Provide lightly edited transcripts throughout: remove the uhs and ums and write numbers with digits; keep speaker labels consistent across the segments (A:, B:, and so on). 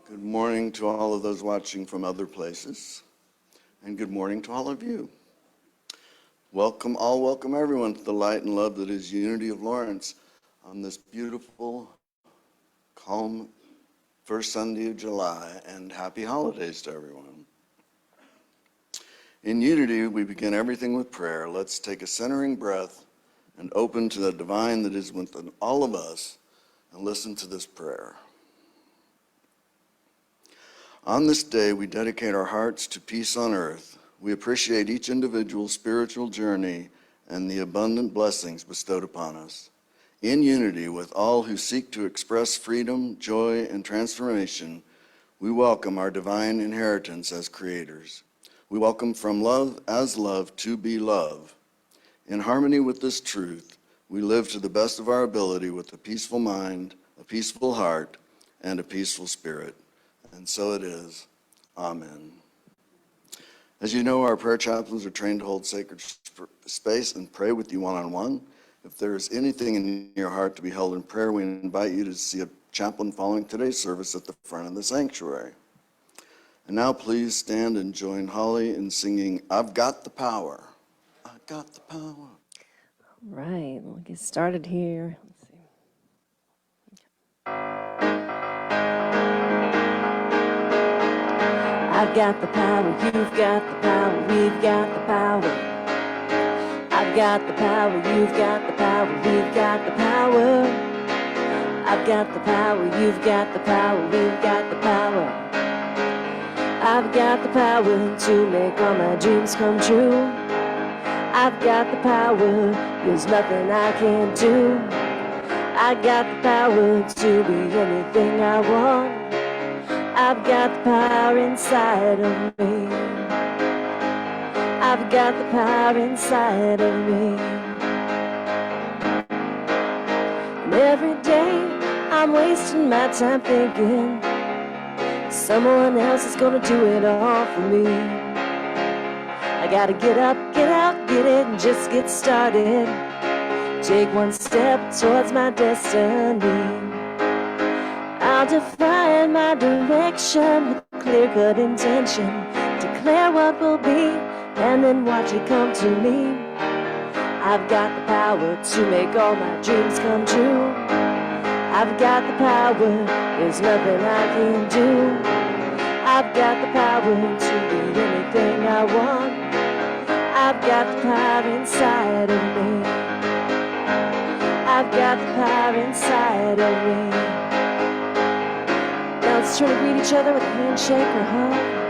A: Good morning to all of those watching from other places, and good morning to all of you. Welcome everyone to the light and love that is Unity of Lawrence on this beautiful, calm first Sunday of July, and happy holidays to everyone. In Unity, we begin everything with prayer. Let's take a centering breath and open to the divine that is within all of us and listen to this prayer. On this day, we dedicate our hearts to peace on earth. We appreciate each individual's spiritual journey and the abundant blessings bestowed upon us. In unity with all who seek to express freedom, joy, and transformation, we welcome our divine inheritance as creators. We welcome from love as love to be love. In harmony with this truth, we live to the best of our ability with a peaceful mind, a peaceful heart, and a peaceful spirit. And so it is. Amen. As you know, our prayer chaplains are trained to hold sacred space and pray with you one-on-one. If there is anything in your heart to be held in prayer, we invite you to see a chaplain following today's service at the front of the sanctuary. And now please stand and join Holly in singing, I've Got the Power. I've got the power.
B: All right, we'll get started here. Let's see. I've got the power, you've got the power, we've got the power. I've got the power, you've got the power, we've got the power. I've got the power, you've got the power, we've got the power. I've got the power to make all my dreams come true. I've got the power, there's nothing I can't do. I got the power to be anything I want. I've got the power inside of me. I've got the power inside of me. And every day I'm wasting my time thinking someone else is gonna do it all for me. I gotta get up, get out, get it, and just get started. Take one step towards my destiny. I'll define my direction with clear-cut intention. Declare what will be, and then watch it come to me. I've got the power to make all my dreams come true. I've got the power, there's nothing I can do. I've got the power to be anything I want. I've got the power inside of me. I've got the power inside of me. Now let's try to greet each other with a handshake or hug.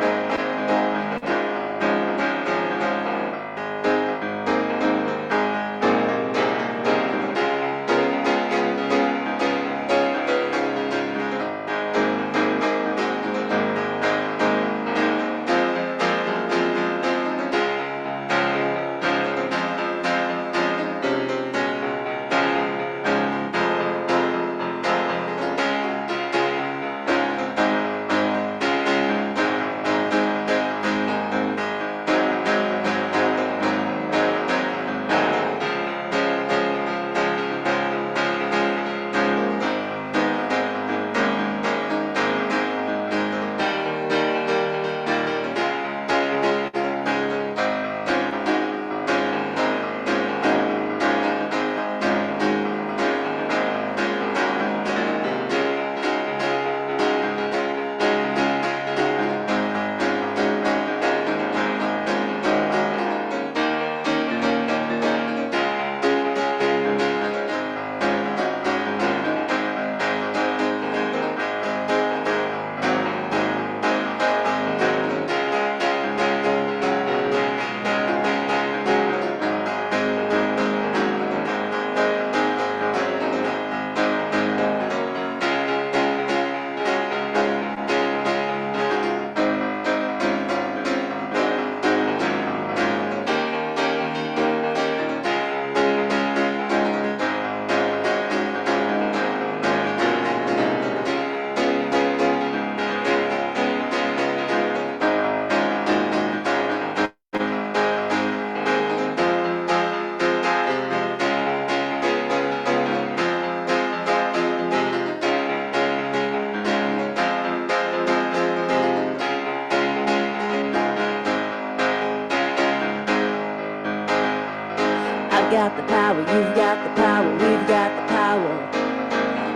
B: got the power, you've got the power, we've got the power.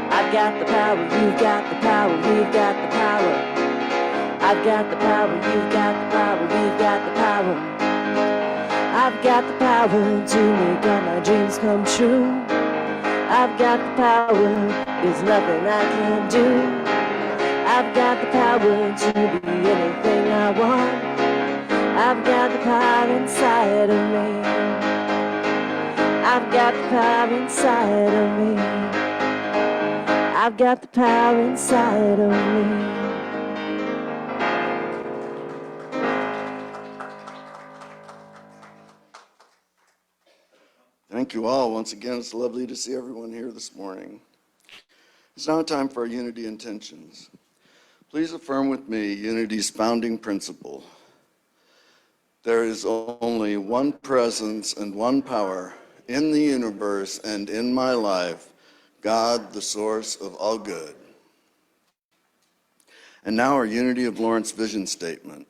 B: I've got the power, you've got the power, we've got the power. I've got the power, you've got the power, we've got the power. I've got the power to make all my dreams come true. I've got the power, there's nothing I can't do. I've got the power to be anything I want. I've got the power inside of me. I've got the power inside of me. I've got the power inside of me.
A: Thank you all. Once again, it's lovely to see everyone here this morning. It's now time for our unity intentions. Please affirm with me unity's founding principle. There is only one presence and one power in the universe and in my life, God, the source of all good. And now our Unity of Lawrence vision statement.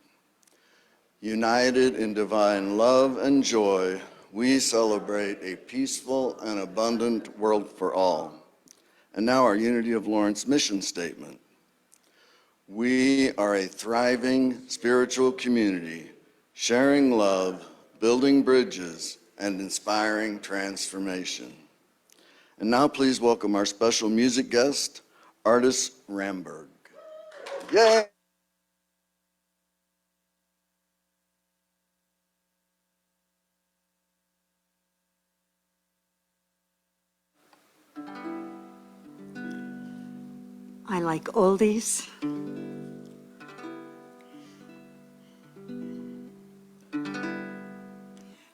A: United in divine love and joy, we celebrate a peaceful and abundant world for all. And now our Unity of Lawrence mission statement. We are a thriving spiritual community, sharing love, building bridges, and inspiring transformation. And now please welcome our special music guest, artist Ramberg. Yay!
C: I like oldies.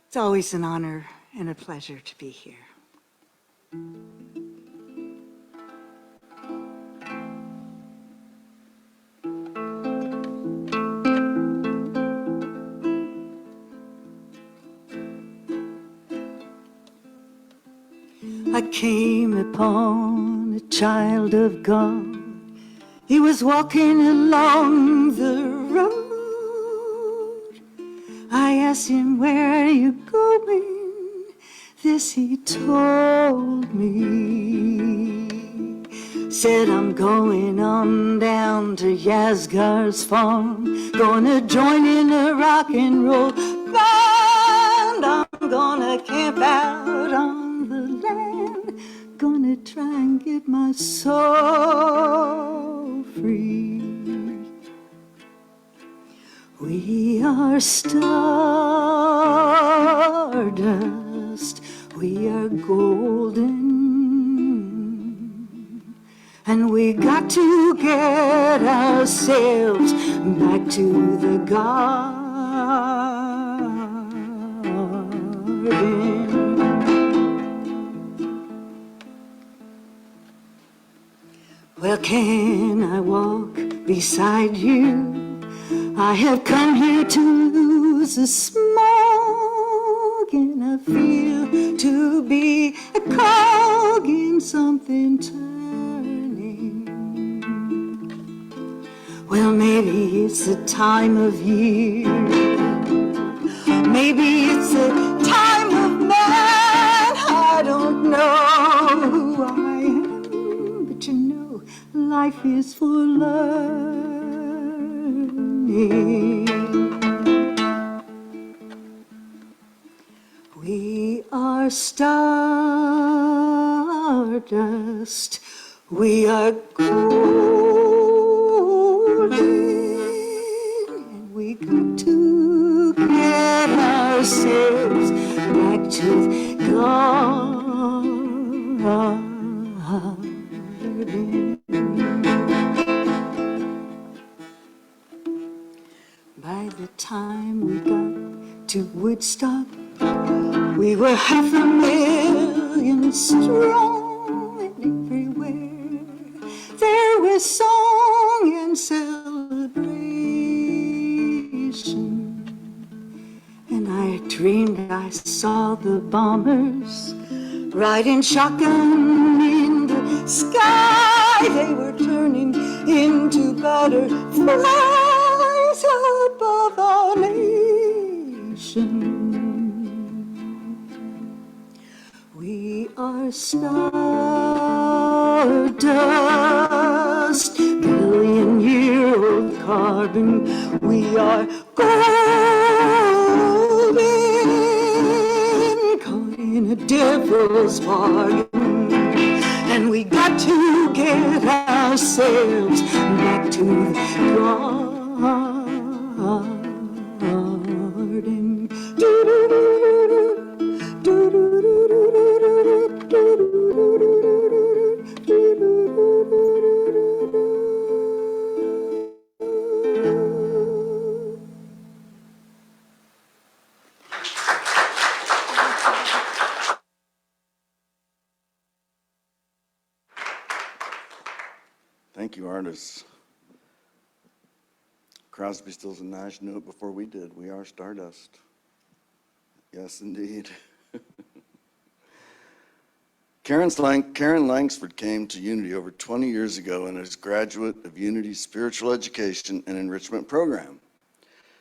C: It's always an honor and a pleasure to be here. I came upon a child of God. He was walking along the road. I asked him, "Where are you going?" This he told me. Said, "I'm going on down to Yasgar's farm. Gonna join in a rock and roll band. I'm gonna camp out on the land. Gonna try and get my soul free." We are stardust, we are golden, and we got to get ourselves back to the garden. Well, can I walk beside you? I have come here to lose a smog, and I feel to be a cog in something turning. Well, maybe it's the time of year. Maybe it's the time of man. I don't know who I am, but you know, life is for learning. We are stardust, we are golden, and we got to get ourselves back to the garden. By the time we got to Woodstock, we were 500,000 strong, and everywhere there was song and celebration. And I dreamed I saw the bombers riding shotgun in the sky. They were turning into butterflies above our nation. are stardust, billion-year-old carbon. We are golden, caught in a devil's bargain. And we got to get ourselves back to the garden.
A: Thank you, artists. Crosby, Stills, and Nash knew it before we did. We are stardust. Yes, indeed. Karen Langsford came to Unity over 20 years ago and is a graduate of Unity's Spiritual Education and Enrichment Program.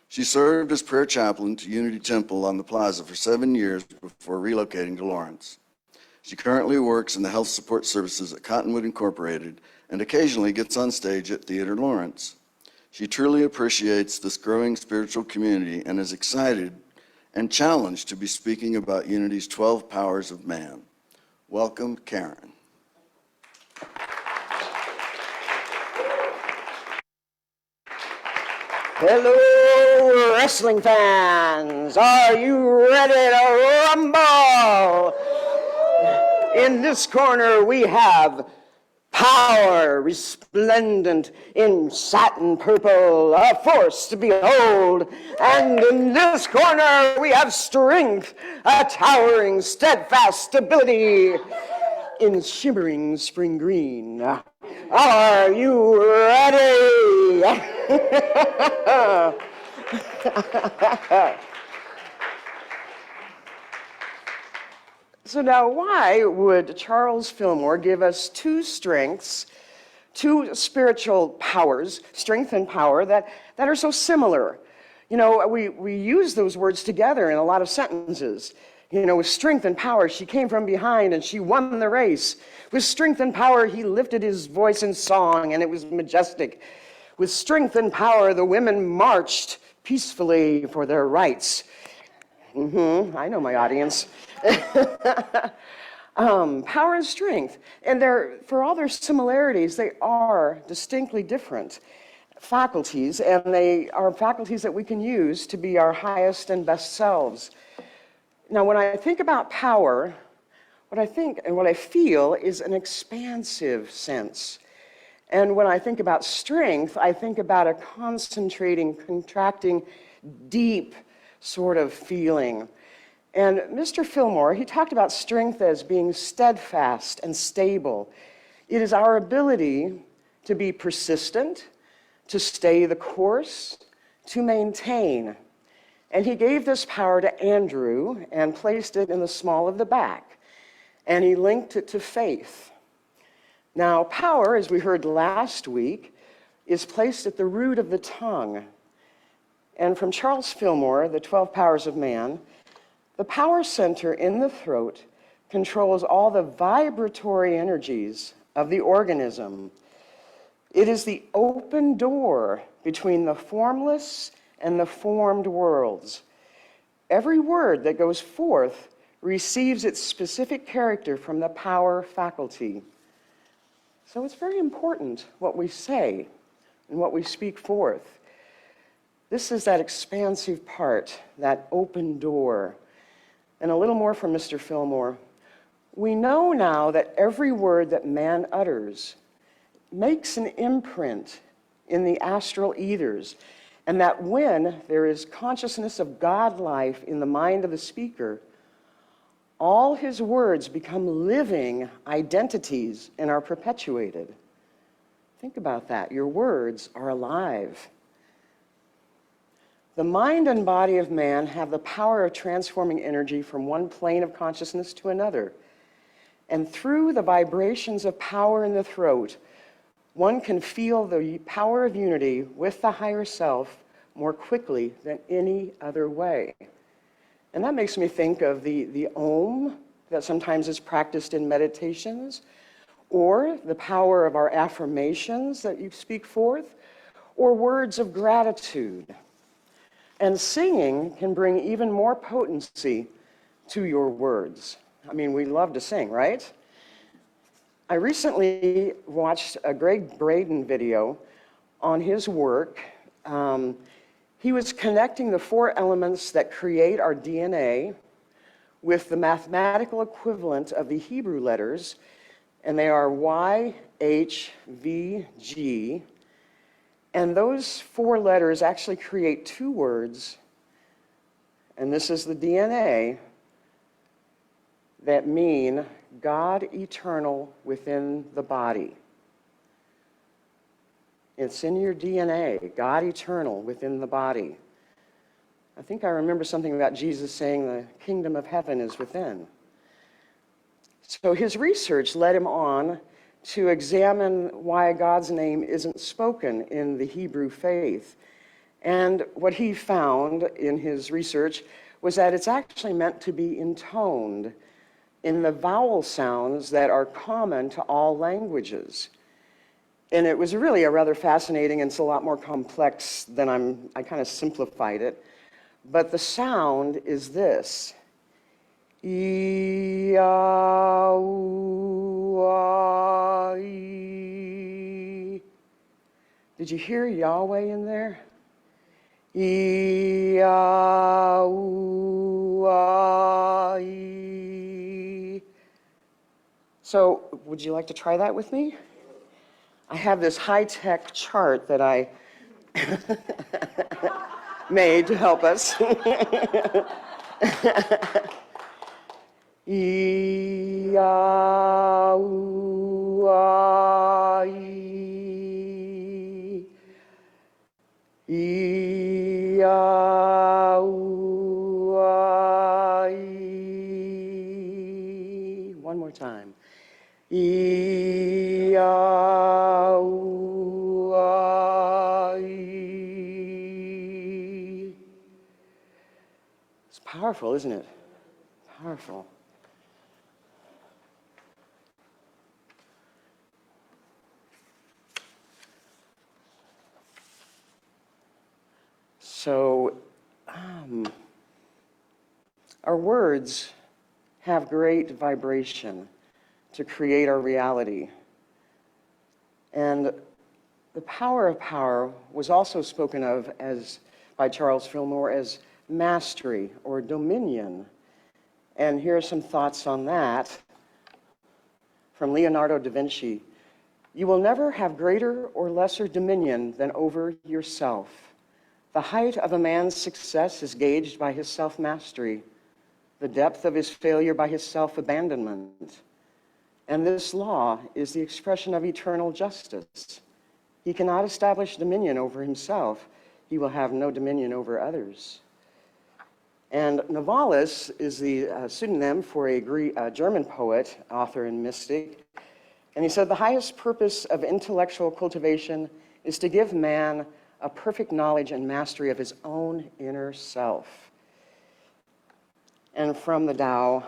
A: She served as prayer chaplain to Unity Temple on the Plaza for 7 years before relocating to Lawrence. She currently works in the health support services at Cottonwood Incorporated and occasionally gets on stage at Theater Lawrence. She truly appreciates this growing spiritual community and is excited and challenged to be speaking about Unity's 12 powers of man. Welcome, Karen.
D: Hello, wrestling fans. Are you ready to rumble? In this corner, we have power, resplendent in satin purple, a force to behold. And in this corner, we have strength, a towering, steadfast stability in shimmering spring green. Are you ready? So now, why would Charles Fillmore give us two strengths, two spiritual powers, strength and power, that are so similar? You know, we use those words together in a lot of sentences. You know, with strength and power, she came from behind and she won the race. With strength and power, he lifted his voice in song and it was majestic. With strength and power, the women marched peacefully for their rights. I know my audience. Power and strength. And for all their similarities, they are distinctly different faculties, and they are faculties that we can use to be our highest and best selves. Now, when I think about power, what I think and what I feel is an expansive sense. And when I think about strength, I think about a concentrating, contracting, deep sort of feeling. And Mr. Fillmore, he talked about strength as being steadfast and stable. It is our ability to be persistent, to stay the course, to maintain. And he gave this power to Andrew and placed it in the small of the back. And he linked it to faith. Now, power, as we heard last week, is placed at the root of the tongue. And from Charles Fillmore, The 12 Powers of Man, the power center in the throat controls all the vibratory energies of the organism. It is the open door between the formless and the formed worlds. Every word that goes forth receives its specific character from the power faculty. So it's very important what we say and what we speak forth. This is that expansive part, that open door. And a little more from Mr. Fillmore. We know now that every word that man utters makes an imprint in the astral ethers, and that when there is consciousness of God life in the mind of the speaker, all his words become living identities and are perpetuated. Think about that. Your words are alive. The mind and body of man have the power of transforming energy from one plane of consciousness to another. And through the vibrations of power in the throat, one can feel the power of unity with the higher self more quickly than any other way. And that makes me think of the Om that sometimes is practiced in meditations, or the power of our affirmations that you speak forth, or words of gratitude. And singing can bring even more potency to your words. I mean, we love to sing, right? I recently watched a Greg Braden video on his work. He was connecting the four elements that create our DNA with the mathematical equivalent of the Hebrew letters, and they are Y, H, V, G. And those four letters actually create two words, and this is the DNA, that mean God eternal within the body. It's in your DNA, God eternal within the body. I think I remember something about Jesus saying the kingdom of heaven is within. So his research led him on to examine why God's name isn't spoken in the Hebrew faith. And what he found in his research was that it's actually meant to be intoned in the vowel sounds that are common to all languages. And it was really a rather fascinating, and it's a lot more complex than I kind of simplified it. But the sound is this. E-ah-oo-ah-ee. Did you hear Yahweh in there? E-ah-oo-ah-ee. So, would you like to try that with me? I have this high-tech chart that I made to help us. E-ah-oo-ah-ee. E-ah-oo-ah-ee. One more time. E-ah-oo-ah-ee. It's powerful, isn't it? Powerful. So, our words have great vibration to create our reality. And the power of power was also spoken of by Charles Fillmore as mastery or dominion. And here are some thoughts on that from Leonardo da Vinci. You will never have greater or lesser dominion than over yourself. The height of a man's success is gauged by his self-mastery, the depth of his failure by his self-abandonment. And this law is the expression of eternal justice. He cannot establish dominion over himself. He will have no dominion over others. And Novalis is the pseudonym for a German poet, author, and mystic. And he said, the highest purpose of intellectual cultivation is to give man a perfect knowledge and mastery of his own inner self. And from the Tao,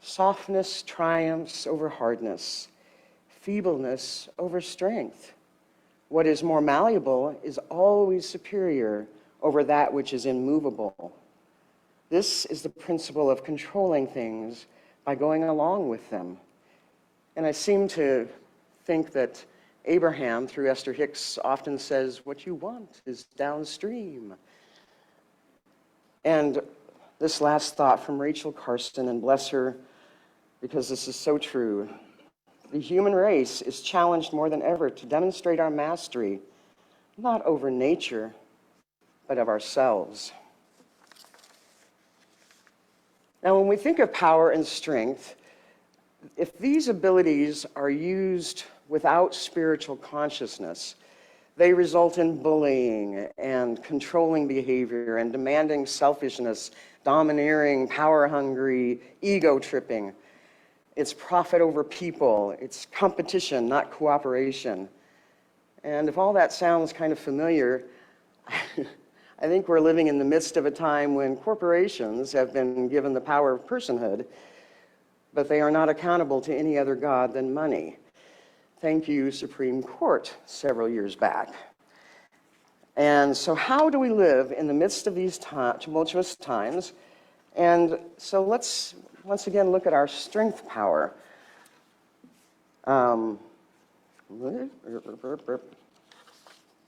D: softness triumphs over hardness, feebleness over strength. What is more malleable is always superior over that which is immovable. This is the principle of controlling things by going along with them. And I seem to think that Abraham, through Esther Hicks, often says, what you want is downstream. And this last thought from Rachel Carson, and bless her, because this is so true. The human race is challenged more than ever to demonstrate our mastery, not over nature, but of ourselves. Now, when we think of power and strength, if these abilities are used without spiritual consciousness, they result in bullying and controlling behavior and demanding selfishness, domineering, power-hungry, ego-tripping. It's profit over people. It's competition, not cooperation. And if all that sounds kind of familiar, I think we're living in the midst of a time when corporations have been given the power of personhood, but they are not accountable to any other God than money. Thank you, Supreme Court, several years back. And so how do we live in the midst of these tumultuous times? And so let's once again look at our strength power.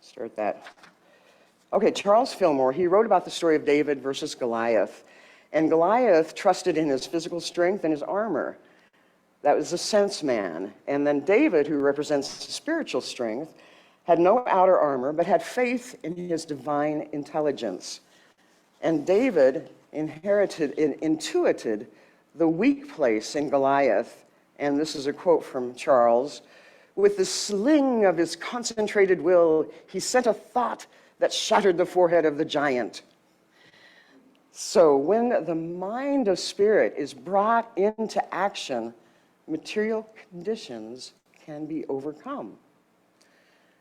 D: Start that. Okay, Charles Fillmore, he wrote about the story of David versus Goliath. And Goliath trusted in his physical strength and his armor. That was a sense man. And then David, who represents spiritual strength, had no outer armor, but had faith in his divine intelligence. And David intuited the weak place in Goliath, and this is a quote from Charles, "With the sling of his concentrated will, he sent a thought that shattered the forehead of the giant." So when the mind of spirit is brought into action, material conditions can be overcome.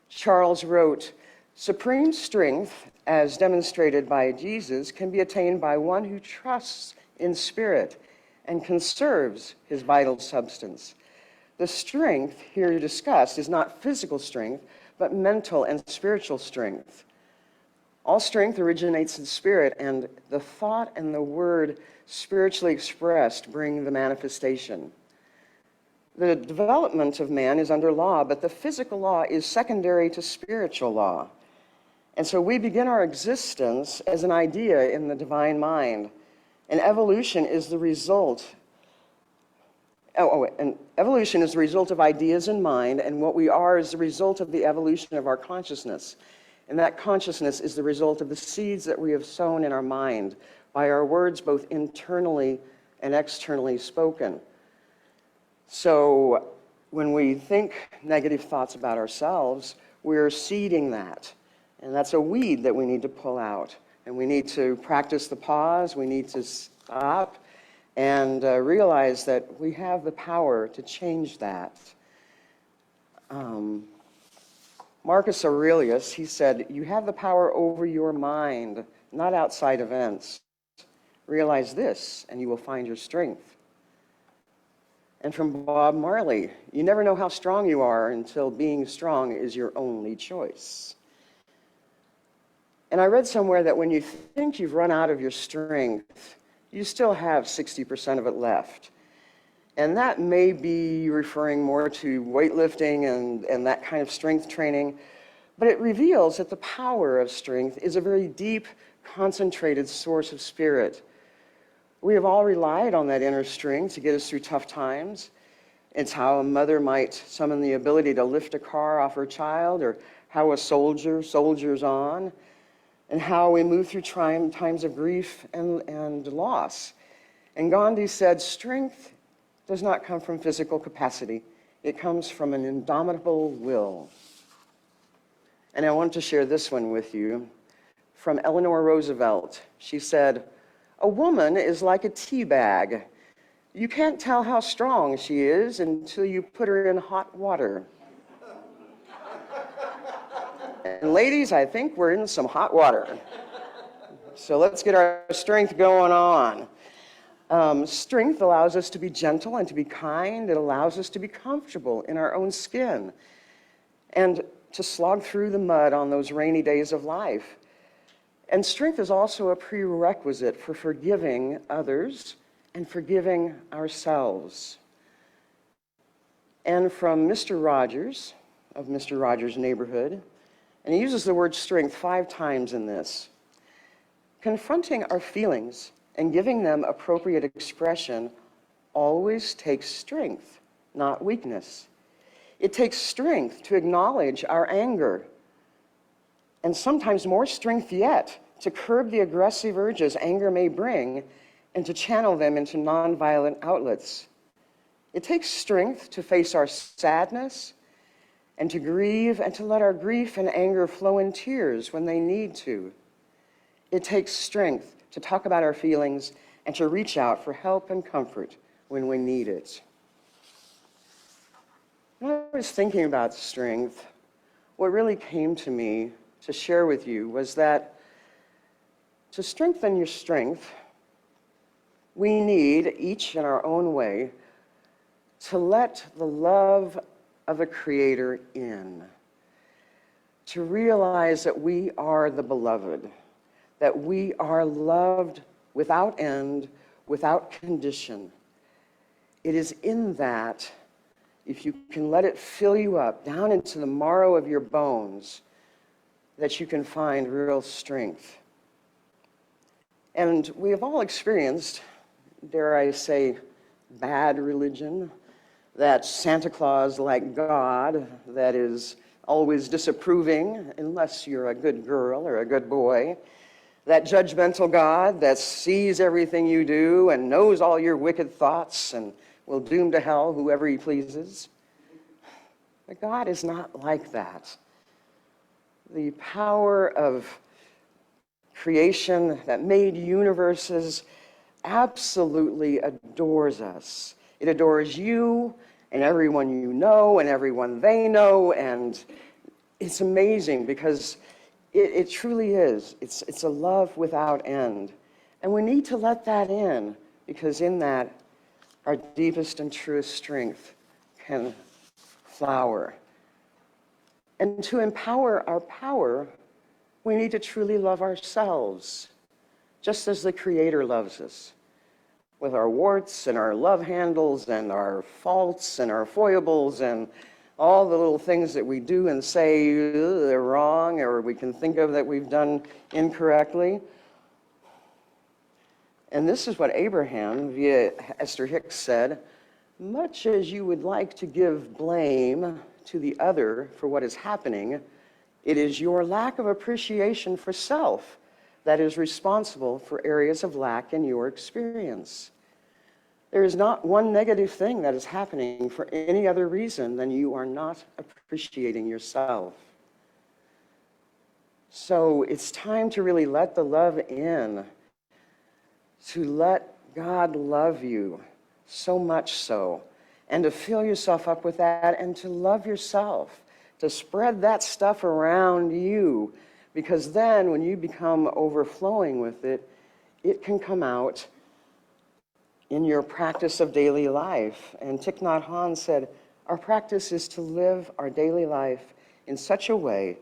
D: Charles wrote, "Supreme strength, as demonstrated by Jesus, can be attained by one who trusts in spirit and conserves his vital substance. The strength here discussed is not physical strength, but mental and spiritual strength. All strength originates in spirit, and the thought and the word spiritually expressed bring the manifestation. The development of man is under law, but the physical law is secondary to spiritual law. And so we begin our existence as an idea in the divine mind. And evolution is the result. And evolution is the result of ideas in mind, and what we are is the result of the evolution of our consciousness. And that consciousness is the result of the seeds that we have sown in our mind by our words, both internally and externally spoken. So when we think negative thoughts about ourselves, we're seeding that. And that's a weed that we need to pull out. And we need to practice the pause. We need to stop and realize that we have the power to change that. Marcus Aurelius, he said, "You have the power over your mind, not outside events. Realize this, and you will find your strength." And from Bob Marley, "You never know how strong you are until being strong is your only choice." And I read somewhere that when you think you've run out of your strength, you still have 60% of it left. And that may be referring more to weightlifting and that kind of strength training, but it reveals that the power of strength is a very deep, concentrated source of spirit. We have all relied on that inner strength to get us through tough times. It's how a mother might summon the ability to lift a car off her child, or how a soldier soldiers on, and how we move through times of grief and loss. And Gandhi said, "Strength does not come from physical capacity. It comes from an indomitable will." And I want to share this one with you from Eleanor Roosevelt. She said, "A woman is like a tea bag. You can't tell how strong she is until you put her in hot water." And ladies, I think we're in some hot water. So let's get our strength going on. Strength allows us to be gentle and to be kind. It allows us to be comfortable in our own skin and to slog through the mud on those rainy days of life. And strength is also a prerequisite for forgiving others and forgiving ourselves. And from Mr. Rogers, of Mr. Rogers' Neighborhood, and he uses the word strength 5 times in this. "Confronting our feelings and giving them appropriate expression always takes strength, not weakness. It takes strength to acknowledge our anger, and sometimes more strength yet to curb the aggressive urges anger may bring and to channel them into nonviolent outlets. It takes strength to face our sadness and to grieve and to let our grief and anger flow in tears when they need to. It takes strength to talk about our feelings and to reach out for help and comfort when we need it." When I was thinking about strength, what really came to me to share with you was that to strengthen your strength, we need, each in our own way, to let the love of a Creator in, to realize that we are the beloved, that we are loved without end, without condition. It is in that, if you can let it fill you up down into the marrow of your bones, that you can find real strength. And we have all experienced, dare I say, bad religion, that Santa Claus-like God that is always disapproving, unless you're a good girl or a good boy, that judgmental God that sees everything you do and knows all your wicked thoughts and will doom to hell whoever he pleases. But God is not like that. The power of creation that made universes absolutely adores us. It adores you and everyone you know and everyone they know, and it's amazing because it truly is. It's a love without end. And we need to let that in, because in that, our deepest and truest strength can flower. And to empower our power, we need to truly love ourselves, just as the Creator loves us, with our warts and our love handles and our faults and our foibles and all the little things that we do and say they're wrong, or we can think of that we've done incorrectly. And this is what Abraham, via Esther Hicks, said: much as you would like to give blame to the other for what is happening, it is your lack of appreciation for self that is responsible for areas of lack in your experience. There is not one negative thing that is happening for any other reason than you are not appreciating yourself. So it's time to really let the love in, to let God love you so much so, and to fill yourself up with that, and to love yourself, to spread that stuff around you, because then when you become overflowing with it, it can come out in your practice of daily life. And Thich Nhat Hanh said, our practice is to live our daily life in such a way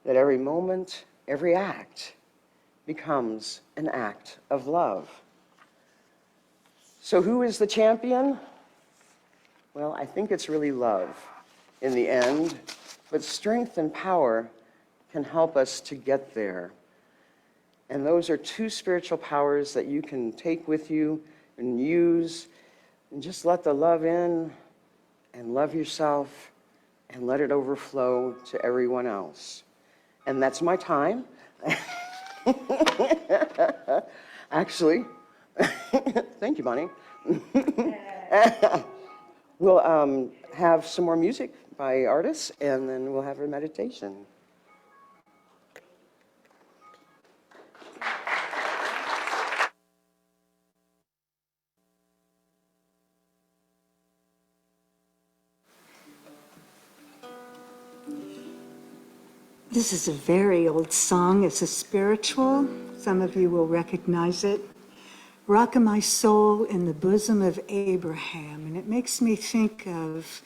D: that every moment, every act becomes an act of love. So who is the champion? Well, I think it's really love in the end, but strength and power can help us to get there. And those are two spiritual powers that you can take with you and use, and just let the love in and love yourself and let it overflow to everyone else. And that's my time. Actually, thank you, Bonnie. We'll have some more music by artists, and then we'll have a meditation.
C: This is a very old song. It's a spiritual. Some of you will recognize it. Rockin' My Soul in the Bosom of Abraham. And it makes me think of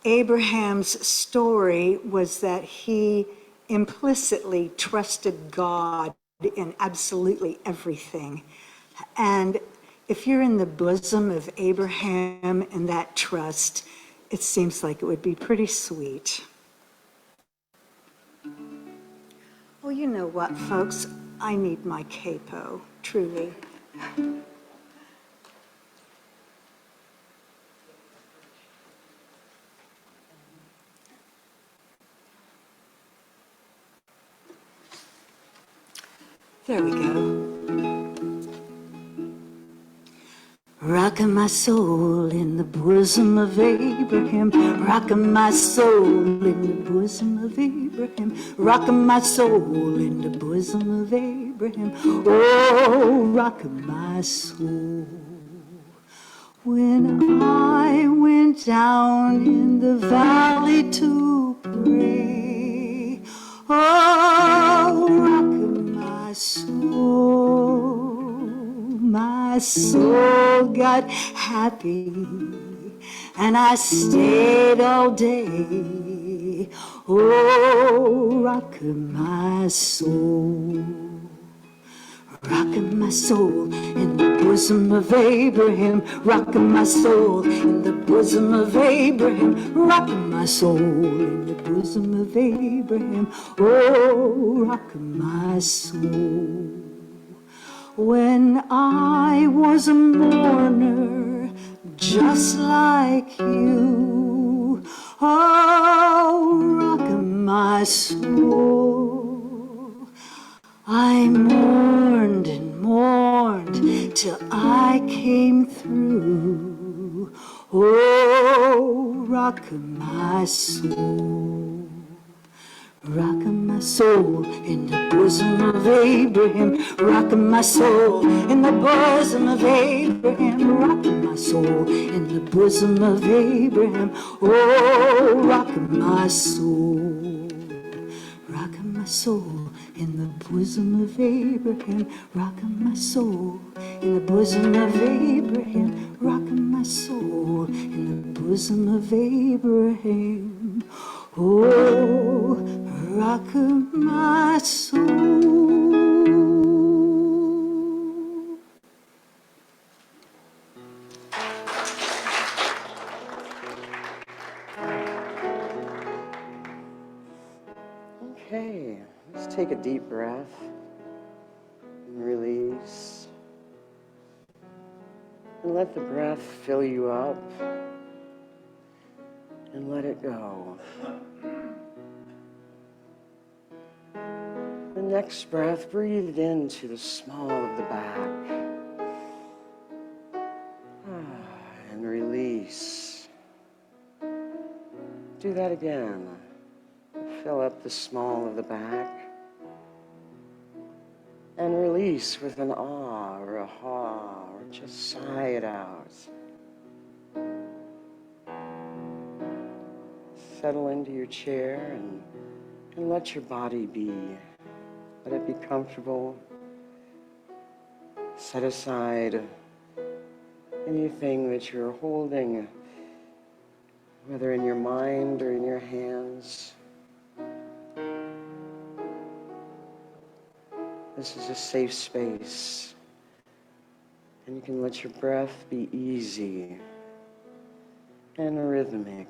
C: Abraham's story was that he implicitly trusted God in absolutely everything. And if you're in the bosom of Abraham and that trust, it seems like it would be pretty sweet. Well, you know what, folks? I need my capo, truly. There we go. Rockin' my soul in the bosom of Abraham. Rockin' my soul in the bosom of Abraham. Rockin' my soul in the bosom of Abraham. Oh, rockin' my soul. When I went down in the valley to pray, oh, rockin' my soul. My soul got happy and I stayed all day. Oh, rockin' my soul, rockin' my soul in the bosom of Abraham, rockin' my soul in the bosom of Abraham, rockin' my soul in the bosom of Abraham. Oh, rockin' my soul. When I was a mourner, just like you, oh, rockin' my soul, I mourned and mourned till I came through. Oh, rockin' my soul, rockin' my soul in the bosom of Abraham, rockin' my soul in the bosom of Abraham, rockin' my soul in the bosom of Abraham. Oh, rockin' my soul, rockin' my soul in the bosom of Abraham, rockin' my soul in the bosom of Abraham, rockin' my soul in the bosom of Abraham. Oh, rockin' my soul.
D: Okay, let's take a deep breath and release. And let the breath fill you up and let it go. The next breath, breathe into the small of the back. And release. Do that again. Fill up the small of the back. And release with an ah or a ha, or just sigh it out. Settle into your chair and let your body be. Let it be comfortable. Set aside anything that you're holding, whether in your mind or in your hands. This is a safe space, and you can let your breath be easy and rhythmic.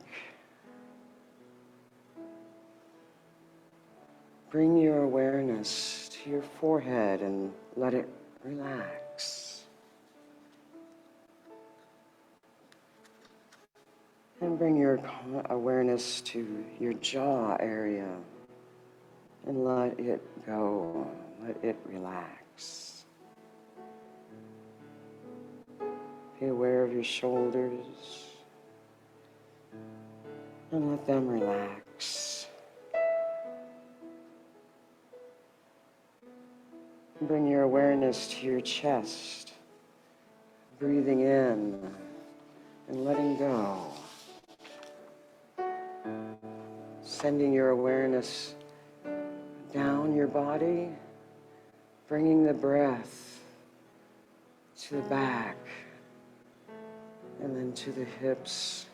D: Bring your awareness to your forehead and let it relax. And bring your awareness to your jaw area and let it go. Let it relax. Be aware of your shoulders and let them relax. Bring your awareness to your chest, breathing in and letting go. Sending your awareness down your body, bringing the breath to the back and then to the hips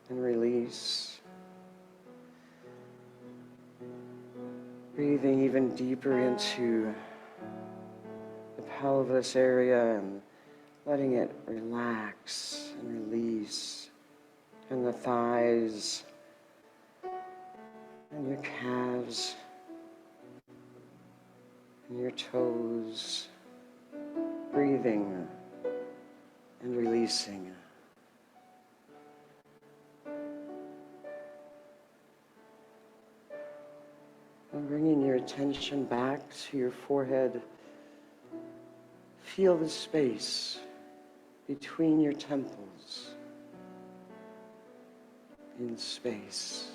D: and release. Breathing even deeper into the pelvis area and letting it relax and release, and the thighs and your calves and your toes, breathing and releasing. And bringing your attention back to your forehead, feel the space between your temples in space.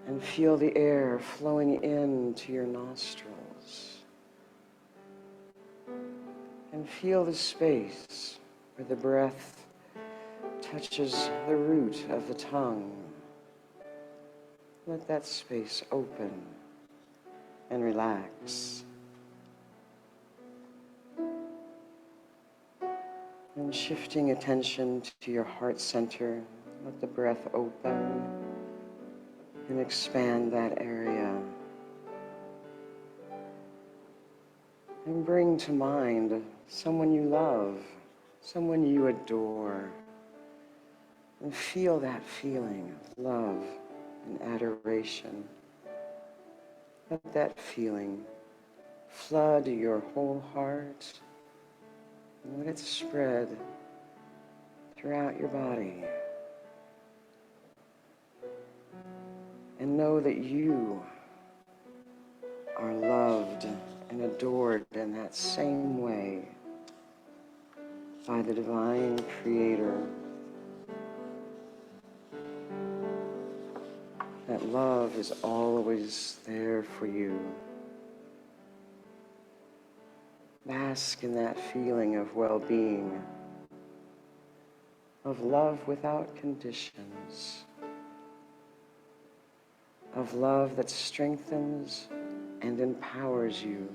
D: And feel the air flowing into your nostrils. And feel the space where the breath touches the root of the tongue. Let that space open and relax. And And shifting attention to your heart center, let the breath open and expand that area. And bring to mind someone you love, someone you adore, and feel that feeling of love and adoration. Let that feeling flood your whole heart and let it spread throughout your body. And know that you are loved and adored in that same way by the divine creator. That love is always there for you. Bask in that feeling of well-being, of love without conditions, of love that strengthens and empowers you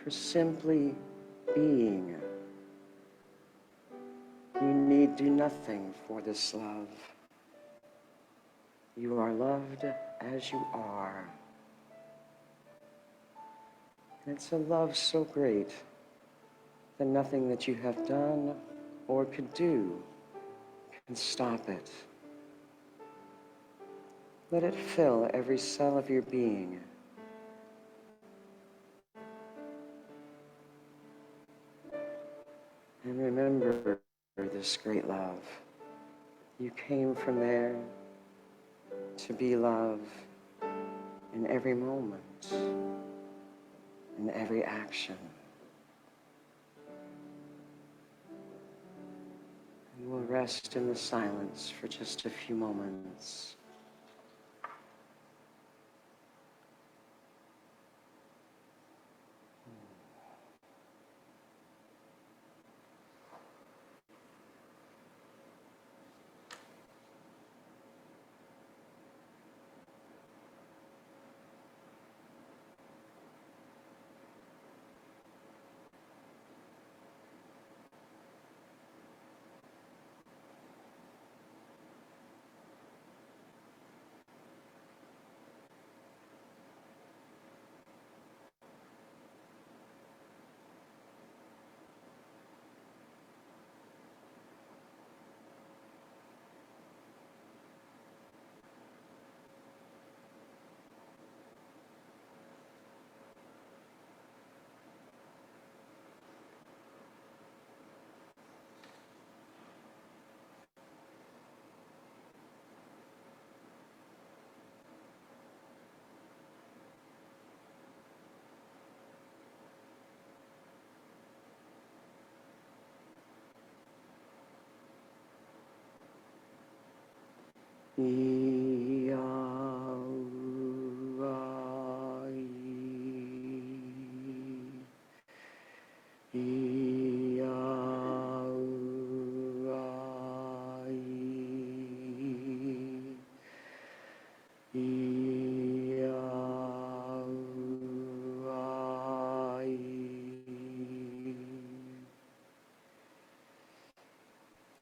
D: for simply being. You need do nothing for this love. You are loved as you are. And it's a love so great that nothing that you have done or could do can stop it. Let it fill every cell of your being. And remember this great love. You came from there to be love in every moment, in every action. And we'll rest in the silence for just a few moments.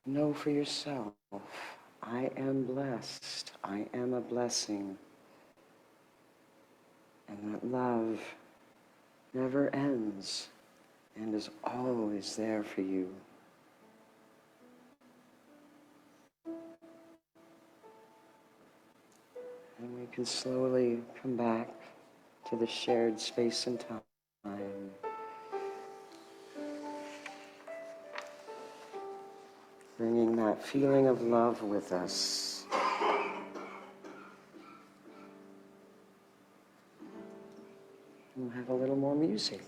D: Know for yourself, I am blessed, I am a blessing, and that love never ends and is always there for you. And we can slowly come back to the shared space and time. Bringing that feeling of love with us. We'll have a little more music.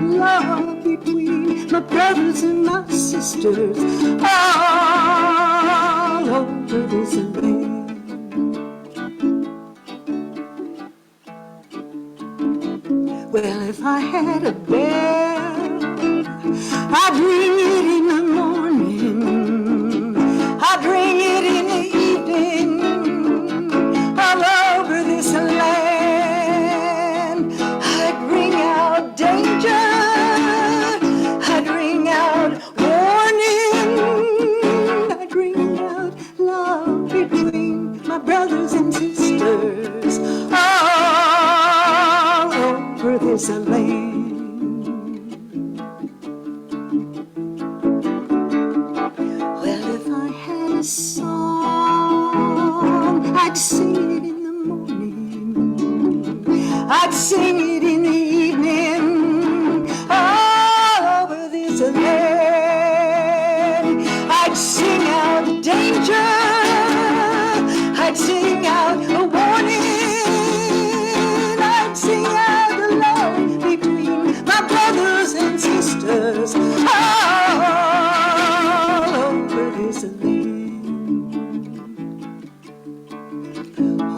C: love between my brothers and my sisters all over this land. Well, if I had a bell, I'd ring it in the morning, I'd ring it in the evening, all over this land. I'd ring out danger, I'd ring out warning, I'd ring out love between my brothers and sisters all over this land. Well, if I had a song, I'd sing it in the morning, I'd sing it in the evening, all over this land. I'd sing out danger, I'd sing out a warning, I'd sing out the love between my brothers and sisters all over this land.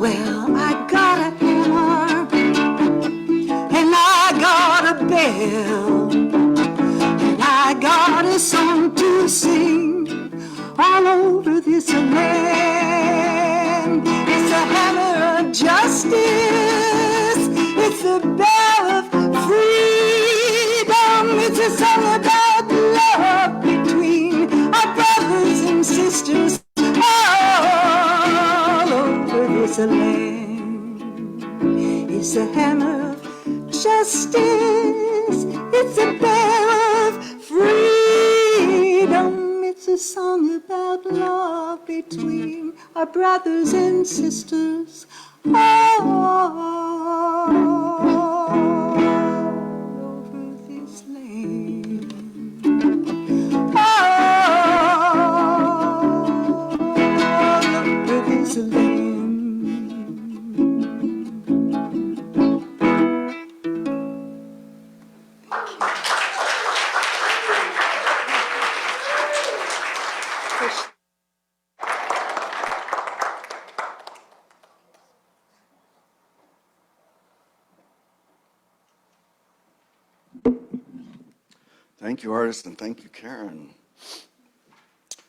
C: Well, I got a hammer and I got a bell and I got a song to sing all over this land. It's a hammer of justice, it's the bell of freedom, it's a song about love between our brothers and sisters all over this land. It's a hammer of justice, it's a bell of freedom, it's a song about love between our brothers and sisters all over this land. All over this land.
A: Thank you, artist, and thank you, Karen.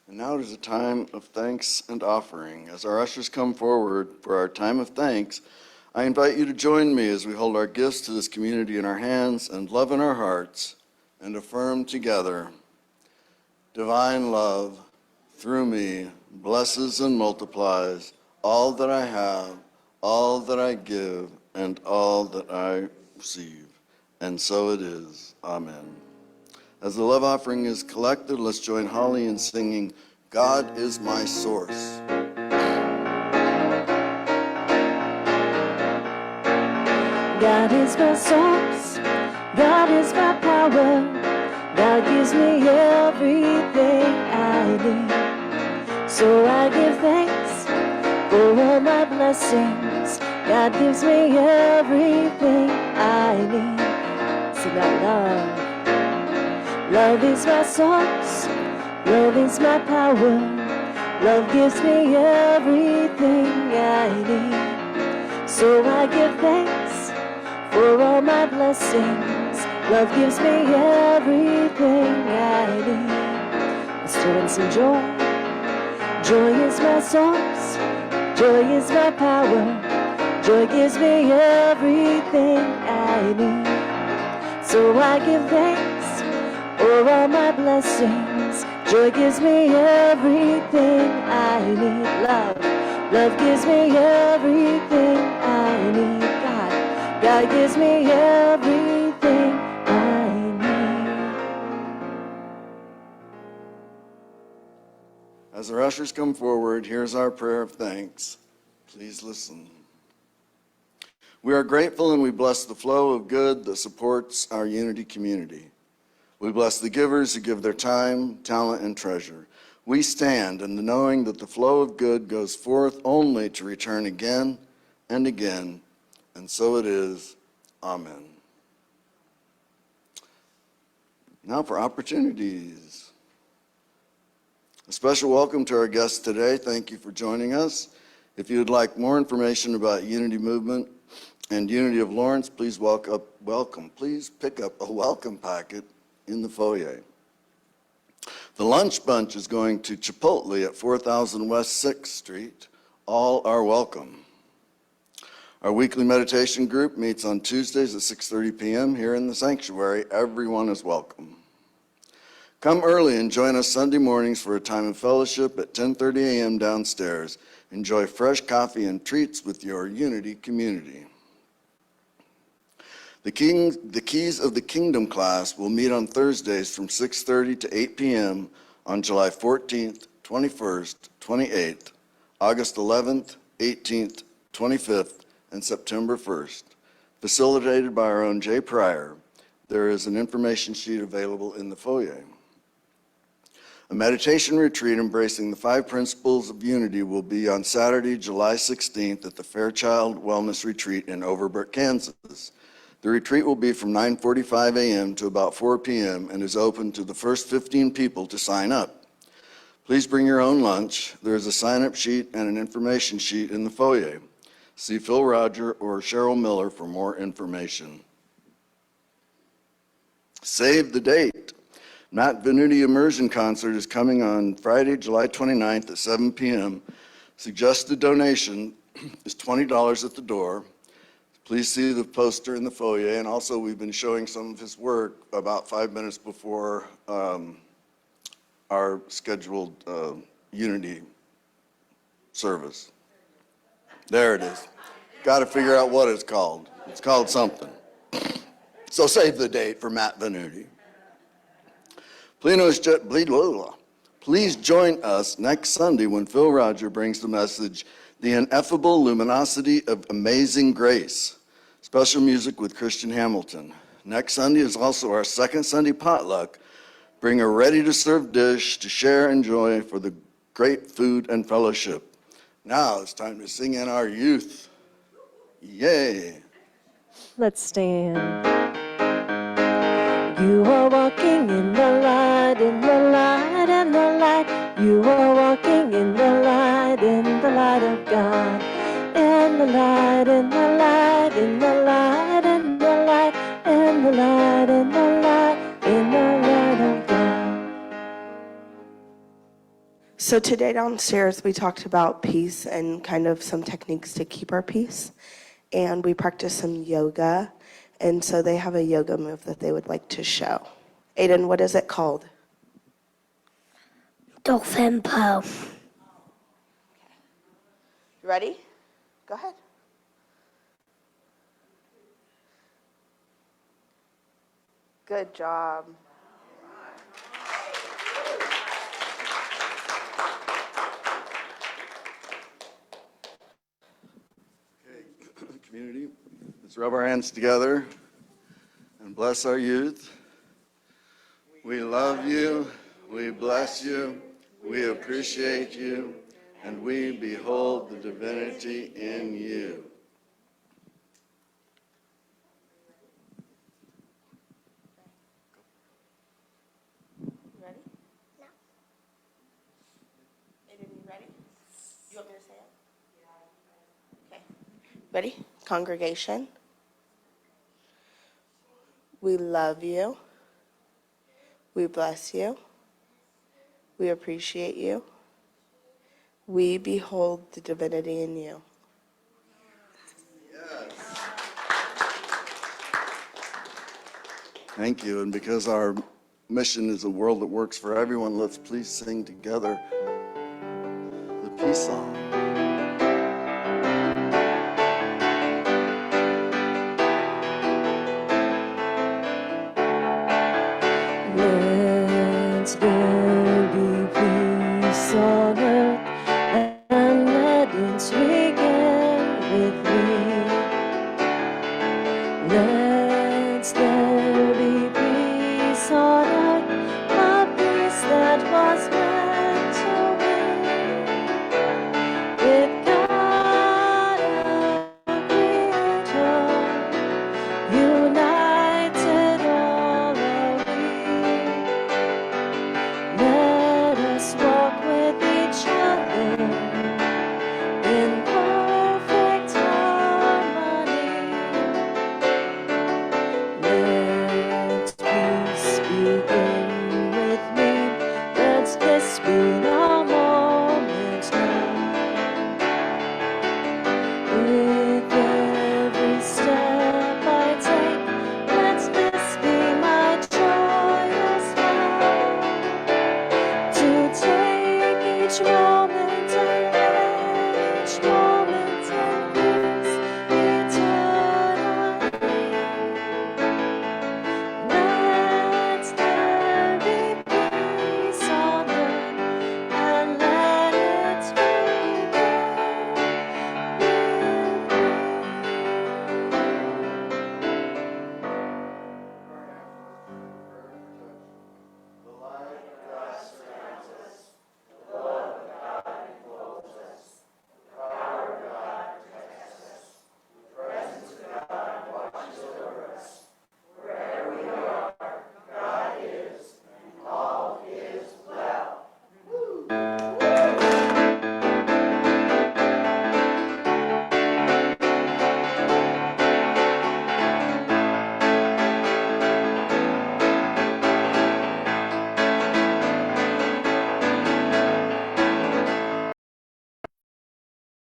A: And now it is a time of thanks and offering. As our ushers come forward for our time of thanks, I invite you to join me as we hold our gifts to this community in our hands and love in our hearts and affirm together, divine love through me blesses and multiplies all that I have, all that I give, and all that I receive. And so it is. Amen. As the love offering is collected, let's join Holly in singing, God is my source.
B: God is my source, God is my power, God gives me everything I need. So I give thanks for all my blessings, God gives me everything I need. Sing out love. Love is my source, love is my power, love gives me everything I need. So I give thanks for all my blessings, love gives me everything I need. Let's throw in some joy. Joy is my source, joy is my power, joy gives me everything I need. So I give thanks for all my blessings, joy gives me everything I need. Love gives me everything I need. God gives me everything I need.
A: As our ushers come forward, here's our prayer of thanks. Please listen. We are grateful and we bless the flow of good that supports our Unity community. We bless the givers who give their time, talent, and treasure. We stand in the knowing that the flow of good goes forth only to return again and again, and so it is. Amen. Now for opportunities. A special welcome to our guests today. Thank you for joining us. If you would like more information about Unity Movement and Unity of Lawrence, please please pick up a welcome packet in the foyer. The lunch bunch is going to Chipotle at 4000 West 6th Street. All are welcome. Our weekly meditation group meets on Tuesdays at 6:30 p.m. here in the sanctuary. Everyone is welcome. Come early and join us Sunday mornings for a time of fellowship at 10:30 a.m. downstairs. Enjoy fresh coffee and treats with your Unity community. The Keys of the Kingdom class will meet on Thursdays from 6:30 to 8 p.m. on July 14th, 21st, 28th, August 11th, 18th, 25th, and September 1st. Facilitated by our own Jay Pryor, there is an information sheet available in the foyer. A meditation retreat embracing the 5 principles of unity will be on Saturday, July 16th at the Fairchild Wellness Retreat in Overbrook, Kansas. The retreat will be from 9:45 a.m. to about 4 p.m. and is open to the first 15 people to sign up. Please bring your own lunch. There is a sign-up sheet and an information sheet in the foyer. See Phil Roger or Cheryl Miller for more information. Save the date. Matt Venuti Immersion Concert is coming on Friday, July 29th at 7 p.m. Suggested donation is $20 at the door. Please see the poster in the foyer. And also, we've been showing some of his work about 5 minutes before our scheduled Unity service. There it is. Got to figure out what it's called. It's called something. So save the date for Matt Venuti. Please join us next Sunday when Phil Roger brings the message, The Ineffable Luminosity of Amazing Grace. Special music with Christian Hamilton. Next Sunday is also our second Sunday potluck. Bring a ready-to-serve dish to share and enjoy for the great food and fellowship. Now it's time to sing in our youth. Yay!
B: Let's stand. You are walking in the light, in the light, in the light. You are walking in the light of God. In the light, in the light, in the light, in the light, in the light, in the light, in the light of God.
E: So today downstairs we talked about peace and kind of some techniques to keep our peace. And we practiced some yoga. And so they have a yoga move that they would like to show. Aiden, what is it called?
F: Dolphin pose.
E: You ready? Go ahead. Good job.
A: Community, let's rub our hands together and bless our youth. We love you, we bless you, we appreciate you, and we behold the divinity in you.
E: Ready? No. Aiden, you ready? You want me to say it? Yeah. Okay. Ready? Congregation. We love you. We bless you. We appreciate you. We behold the divinity in you.
A: Yes. Thank you. And because our mission is a world that works for everyone, let's please sing together the peace song.
B: Let